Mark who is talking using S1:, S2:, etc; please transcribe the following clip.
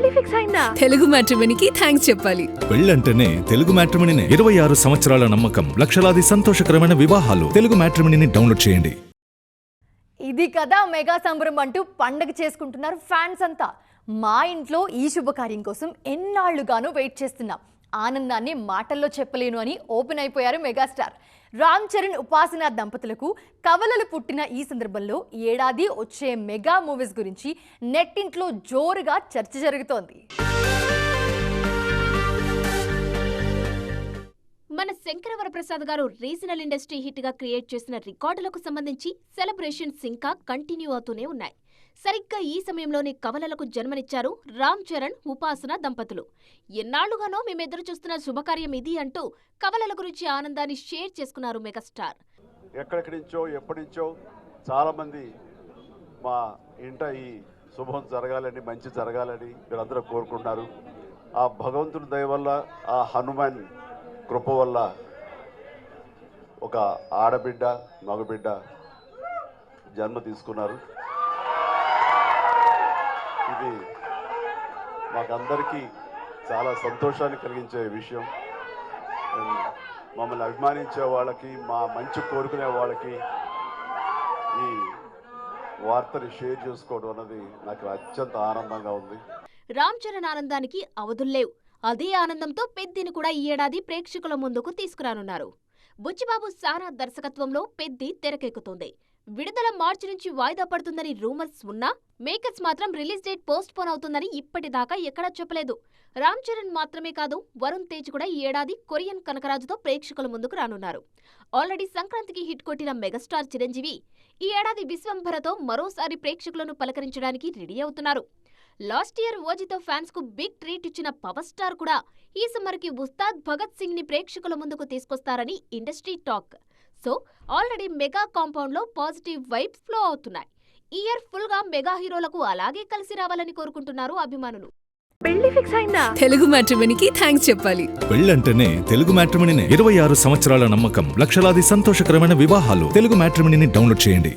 S1: పెళ్లి ఫిక్స్ అయిందా?
S2: తెలుగు మ్యాట్రిమోనీకి థ్యాంక్స్ చెప్పాలి.
S3: పెళ్ళంటేనే తెలుగు మ్యాట్రిమోనీనే. 26 సంవత్సరాల నమ్మకం, లక్షలాది సంతోషకరమైన వివాహాలు. తెలుగు మ్యాట్రిమోనీని డౌన్లోడ్ చేయండి.
S1: ఇది కదా మెగా సంబరం అంటూ పండగ చేసుకుంటున్నారు ఫ్యాన్స్ అంతా. మా ఇంట్లో ఈ శుభకార్యం కోసం ఎన్నాళ్లుగానో వెయిట్ చేస్తున్నాం. ఆనందాన్ని మాటల్లో చెప్పలేను అని ఓపెన్ అయిపోయారు మెగాస్టార్. రామ్ చరణ్, ఉపాసన దంపతులకు కవలలు పుట్టిన ఈ సందర్భంలో ఏడాది వచ్చే మెగా మూవీస్ గురించి నెట్టింట్లో జోరుగా చర్చ జరుగుతోంది.
S4: మన శంకరవరప్రసాద్ గారు రీజనల్ ఇండస్ట్రీ హిట్ గా క్రియేట్ చేసిన రికార్డులకు సంబంధించి సెలబ్రేషన్స్ ఇంకా కంటిన్యూ అవుతూనే ఉన్నాయి. సరిగ్గా ఈ సమయంలోనే కవలలకు జన్మనిచ్చారు రామ్ చరణ్, ఉపాసన దంపతులు. ఎన్నాళ్లుగానో మేమెదురు చూస్తున్న శుభకార్యం ఇది అంటూ కవలల గురించి ఆనందాన్ని షేర్ చేసుకున్నారు మెగాస్టార్.
S5: ఎక్కడెక్కడి నుంచో ఎప్పటి నుంచో చాలా మంది మా ఇంట ఈ శుభం జరగాలని, మంచి జరగాలని వీళ్ళందరూ కోరుకుంటున్నారు. ఆ భగవంతుని దయ వల్ల, ఆ హనుమాన్ కృప వల్ల ఒక ఆడబిడ్డ, మగబిడ్డ జన్మ తీసుకున్నారు. ఇది మాకందరికీ చాలా సంతోషాన్ని కలిగించే విషయం. మమ్మల్ని అభిమానించే వాళ్ళకి, మా మంచి కోరుకునే వాళ్ళకి ఈ వార్తని షేర్ చేసుకోవడం అన్నది నాకు అత్యంత ఆనందంగా ఉంది.
S4: రామ్ చరణ్ ఆనందానికి అవధుల్లేవు. అదే ఆనందంతో పెద్దిని కూడా ఈ ఏడాది ప్రేక్షకుల ముందుకు తీసుకురానున్నారు. బుచ్చిబాబు సానా దర్శకత్వంలో పెద్ది తెరకెక్కుతోంది. విడుదల మార్చి నుంచి వాయిదా పడుతుందని రూమర్స్ ఉన్నా మేకర్స్ మాత్రం రిలీజ్ డేట్ పోస్ట్ పోన్ అవుతుందని ఇప్పటిదాకా ఎక్కడా చెప్పలేదు. రామ్ చరణ్ మాత్రమే కాదు, వరుణ్ తేజ్ కూడా ఈ ఏడాది కొరియన్ కనకరాజుతో ప్రేక్షకుల ముందుకు రానున్నారు. ఆల్రెడీ సంక్రాంతికి హిట్ కొట్టిన మెగాస్టార్ చిరంజీవి ఈ ఏడాది విశ్వంభరతో మరోసారి ప్రేక్షకులను పలకరించడానికి రెడీ అవుతున్నారు. లాస్ట్ ఇయర్ ఓజీతో ఫ్యాన్స్ కు బిగ్ ట్రీట్ ఇచ్చిన పవర్ స్టార్ కూడా ఈ సమ్మర్ కి ఉస్తాద్ భగత్ సింగ్ ని ప్రేక్షకుల ముందుకు తీసుకొస్తారని industry talk. So already mega compound లో పాజిటివ్ వైబ్స్ ఫ్లో అవుతున్నాయి. ఈ ఇయర్ ఫుల్ గా మెగా హీరోలకు అలాగే కలిసి రావాలని కోరుకుంటున్నారు అభిమానులు.
S1: పెళ్లి ఫిక్స్ అయిందా?
S2: తెలుగు మ్యాట్రిమోనీకి థ్యాంక్స్ చెప్పాలి.
S3: పెళ్ళంటేనే తెలుగు మ్యాట్రిమోనీనే. 26 సంవత్సరాల నమ్మకం, లక్షలాది సంతోషకరమైన వివాహాలు. తెలుగు మ్యాట్రిమోనీని డౌన్లోడ్ చేయండి.